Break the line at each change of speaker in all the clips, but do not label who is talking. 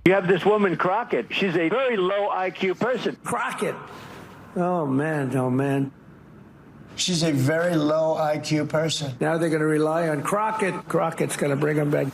You have this woman, Crockett. She's a very low IQ person.
Crockett. Oh, man. Oh, man.
She's a very low IQ person.
Now they're going to rely on Crockett. Crockett's going to bring them back.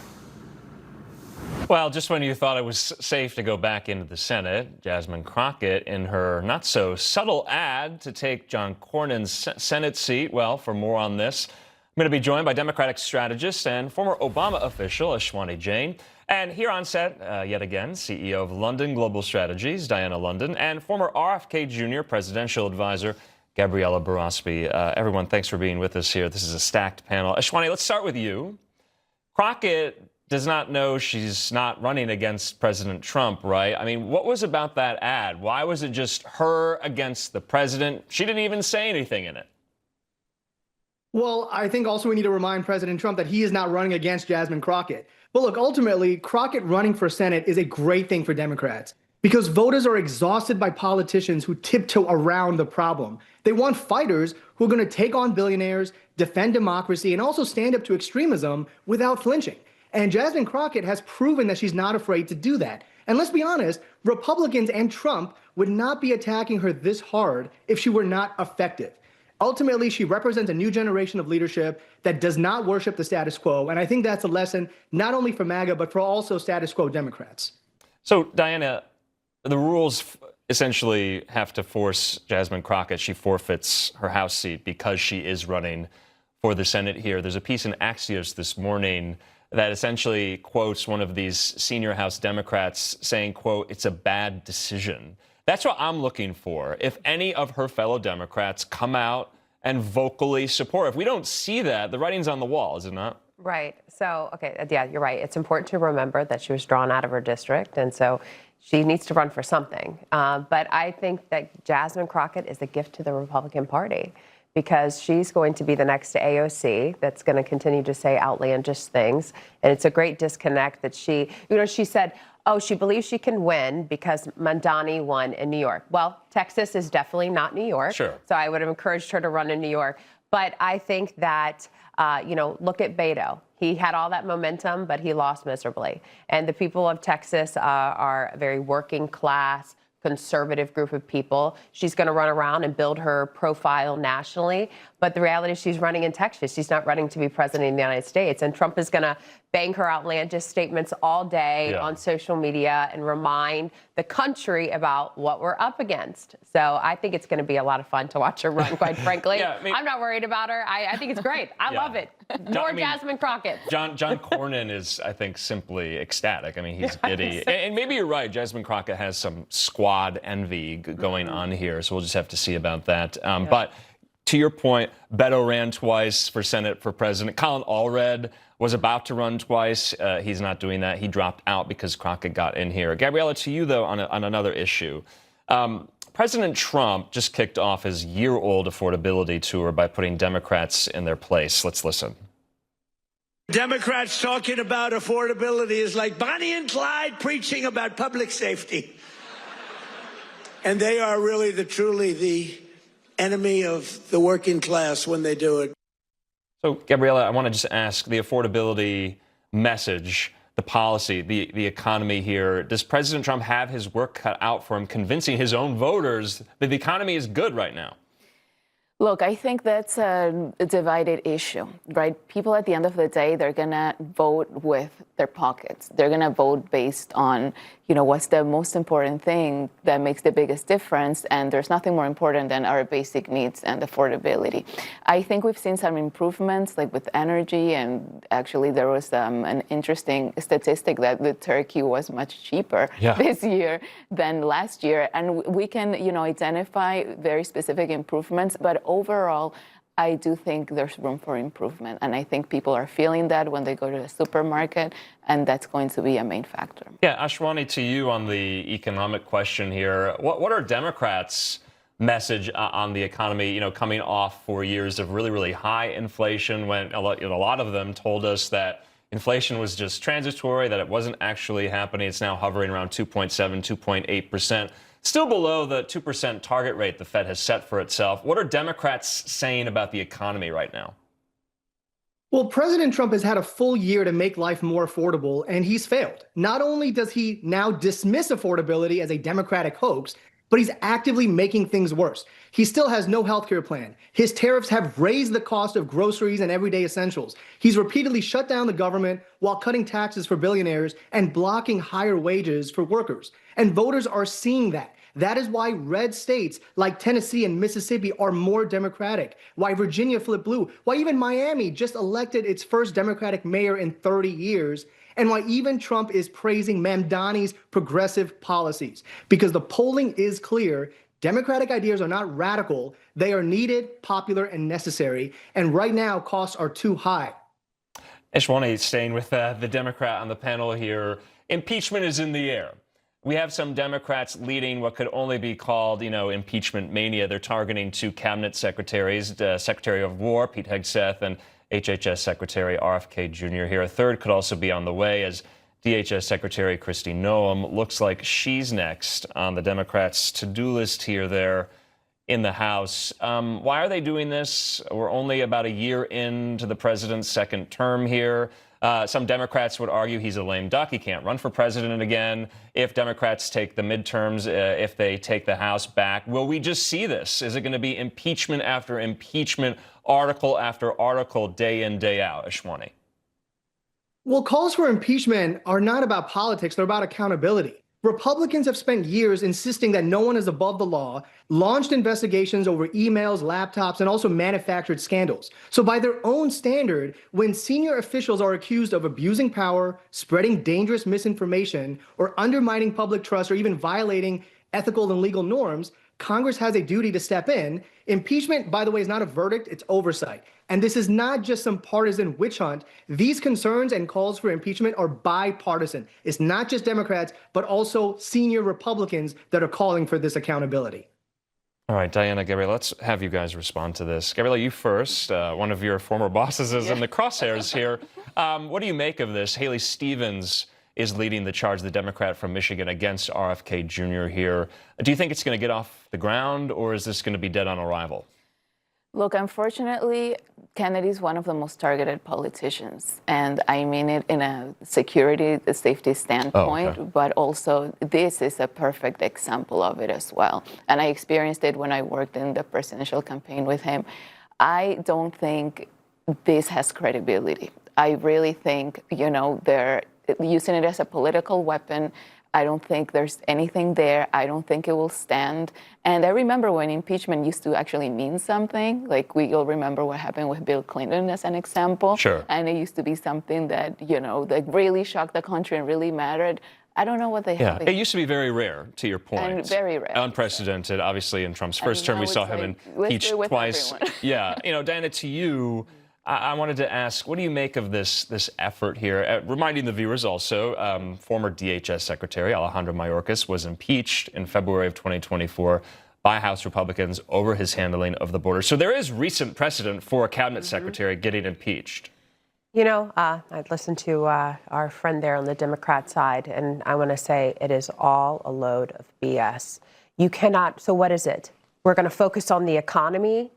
Well, just when you thought it was safe to go back into the Senate, Jasmine Crockett, in her not-so-subtle ad to take John Cornyn's Senate seat. Well, for more on this, I'm going to be joined by Democratic strategist and former Obama official Ashwani Jain. And here on set, yet again, CEO of London Global Strategies, Diana London, and former RFK Jr. presidential advisor, Gabriela Berrospi. Everyone, thanks for being with us here. This is a stacked panel. Ashwani, let's start with you. Crockett does not know she's not running against President Trump, right? I mean, what was about that ad? Why was it just her against the president? She didn't even say anything in it.
Well, I think also we need to remind President Trump that he is not running against Jasmine Crockett. But look, ultimately, Crockett running for Senate is a great thing for Democrats because voters are exhausted by politicians who tiptoe around the problem. They want fighters who are going to take on billionaires, defend democracy, and also stand up to extremism without flinching. And Jasmine Crockett has proven that she's not afraid to do that. And let's be honest, Republicans and Trump would not be attacking her this hard if she were not effective. Ultimately, she represents a new generation of leadership that does not worship the status quo. And I think that's a lesson not only for MAGA, but for also status quo Democrats.
So, Diana, the rules essentially have to force Jasmine Crockett. She forfeits her House seat because she is running for the Senate here. There's a piece in Axios this morning that essentially quotes one of these senior House Democrats saying, quote, "It's a bad decision." That's what I'm looking for. If any of her fellow Democrats come out and vocally support. If we don't see that, the writing's on the wall, is it not?
Right. So, okay, yeah, you're right. It's important to remember that she was drawn out of her district, and so she needs to run for something. But I think that Jasmine Crockett is a gift to the Republican Party, because she's going to be the next AOC that's going to continue to say outlandish things. And it's a great disconnect that she said, oh, she believes she can win because Mamdani won in New York. Well, Texas is definitely not New York.
Sure.
So I would have encouraged her to run in New York. But I think that, look at Beto. He had all that momentum, but he lost miserably. And the people of Texas are a very working class, conservative group of people. She's going to run around and build her profile nationally. But the reality is she's running in Texas. She's not running to be president of the United States. And Trump is going to bang her outlandish statements all day on social media and remind the country about what we're up against. So I think it's going to be a lot of fun to watch her run, quite frankly. I'm not worried about her. I think it's great. I love it. More Jasmine Crockett.
John Cornyn is, I think, simply ecstatic. I mean, he's giddy. And maybe you're right. Jasmine Crockett has some squad envy going on here. So we'll just have to see about that. But to your point, Beto ran twice for Senate for president. Colin Allred was about to run twice. He's not doing that. He dropped out because Crockett got in here. Gabriela, to you, though, on another issue. President Trump just kicked off his year-old affordability tour by putting Democrats in their place. Let's listen.
Democrats talking about affordability is like Bonnie and Clyde preaching about public safety. And they are really truly the enemy of the working class when they do it.
So, Gabriela, I want to just ask the affordability message, the policy, the economy here. Does President Trump have his work cut out for him convincing his own voters that the economy is good right now?
Look, I think that's a divided issue, right? People at the end of the day, they're going to vote with their pockets. They're going to vote based on, what's the most important thing that makes the biggest difference. And there's nothing more important than our basic needs and affordability. I think we've seen some improvements, like with energy. And actually, there was an interesting statistic that the turkey was much cheaper this year than last year. And we can, identify very specific improvements. But overall, I do think there's room for improvement. And I think people are feeling that when they go to the supermarket, and that's going to be a main factor.
Yeah, Ashwani, to you on the economic question here. What are Democrats' message on the economy, coming off 4 years of really, really high inflation when a lot of them told us that inflation was just transitory, that it wasn't actually happening. It's now hovering around 2.7, 2.8%. Still below the 2% target rate the Fed has set for itself. What are Democrats saying about the economy right now?
Well, President Trump has had a full year to make life more affordable, and he's failed. Not only does he now dismiss affordability as a Democratic hoax, but he's actively making things worse. He still has no healthcare plan. His tariffs have raised the cost of groceries and everyday essentials. He's repeatedly shut down the government while cutting taxes for billionaires and blocking higher wages for workers. And voters are seeing that. That is why red states like Tennessee and Mississippi are more Democratic, why Virginia flipped blue, why even Miami just elected its first Democratic mayor in 30 years, and why even Trump is praising Mamdani's progressive policies. Because the polling is clear. Democratic ideas are not radical. They are needed, popular, and necessary. And right now, costs are too high.
Ashwani, staying with the Democrat on the panel here, impeachment is in the air. We have some Democrats leading what could only be called, impeachment mania. They're targeting two cabinet secretaries, Secretary of War, Pete Hegseth, and HHS Secretary RFK Jr. here. A third could also be on the way as DHS Secretary Kristi Noem looks like she's next on the Democrats' to-do list here there in the House. Why are they doing this? We're only about a year into the president's second term here. Some Democrats would argue he's a lame duck. He can't run for president again. If Democrats take the midterms, if they take the House back, will we just see this? Is it going to be impeachment after impeachment, article after article, day in, day out? Ashwani.
Well, calls for impeachment are not about politics. They're about accountability. Republicans have spent years insisting that no one is above the law, launched investigations over emails, laptops, and also manufactured scandals. So by their own standard, when senior officials are accused of abusing power, spreading dangerous misinformation, or undermining public trust, or even violating ethical and legal norms, Congress has a duty to step in. Impeachment, by the way, is not a verdict, it's oversight. And this is not just some partisan witch hunt. These concerns and calls for impeachment are bipartisan. It's not just Democrats, but also senior Republicans that are calling for this accountability.
All right, Diana, Gabriela, let's have you guys respond to this. Gabriela, you first. One of your former bosses is in the crosshairs here. What do you make of this? Haley Stevens is leading the charge, the Democrat from Michigan, against RFK Jr. here. Do you think it's going to get off the ground, or is this going to be dead on arrival?
Look, unfortunately, Kennedy is one of the most targeted politicians. And I mean it in a security, safety standpoint, but also this is a perfect example of it as well. And I experienced it when I worked in the presidential campaign with him. I don't think this has credibility. I really think, they're using it as a political weapon. I don't think there's anything there. I don't think it will stand. And I remember when impeachment used to actually mean something. Like, we all remember what happened with Bill Clinton as an example.
Sure.
And it used to be something that, that really shocked the country and really mattered. I don't know what they have.
It used to be very rare, to your point.
And very rare.
Unprecedented, obviously, in Trump's first term. We saw him impeached twice. Diana, to you, I wanted to ask, what do you make of this effort here? Reminding the viewers also, former DHS Secretary Alejandro Mayorkas was impeached in February of 2024 by House Republicans over his handling of the border. So there is recent precedent for a cabinet secretary getting impeached.
I listened to our friend there on the Democrat side, and I want to say it is all a load of BS. You cannot, so what is it? We're going to focus on the economy,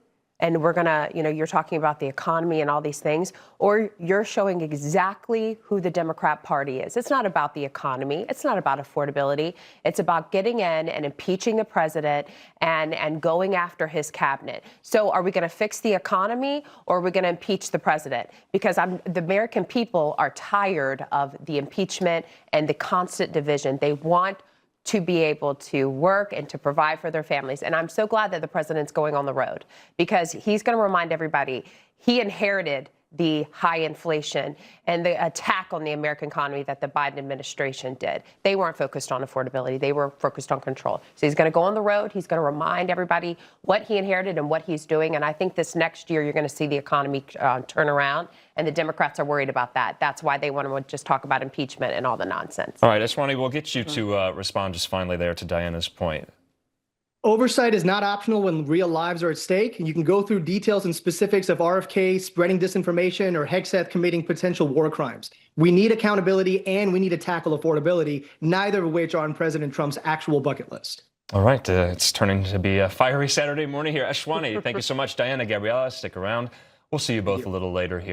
and we're going to, you're talking about the economy and all these things, or you're showing exactly who the Democrat Party is. It's not about the economy. It's not about affordability. It's about getting in and impeaching the president and going after his cabinet. So are we going to fix the economy, or are we going to impeach the president? Because the American people are tired of the impeachment and the constant division. They want to be able to work and to provide for their families. And I'm so glad that the president's going on the road, because he's going to remind everybody he inherited the high inflation and the attack on the American economy that the Biden administration did. They weren't focused on affordability. They were focused on control. So he's going to go on the road. He's going to remind everybody what he inherited and what he's doing. And I think this next year, you're going to see the economy turn around. And the Democrats are worried about that. That's why they want to just talk about impeachment and all the nonsense.
All right, Ashwani, we'll get you to respond just finally there to Diana's point.
Oversight is not optional when real lives are at stake. You can go through details and specifics of RFK spreading disinformation or Hegseth committing potential war crimes. We need accountability, and we need to tackle affordability, neither of which are on President Trump's actual bucket list.
All right, it's turning to be a fiery Saturday morning here. Ashwani, thank you so much. Diana, Gabriela, stick around. We'll see you both a little later here.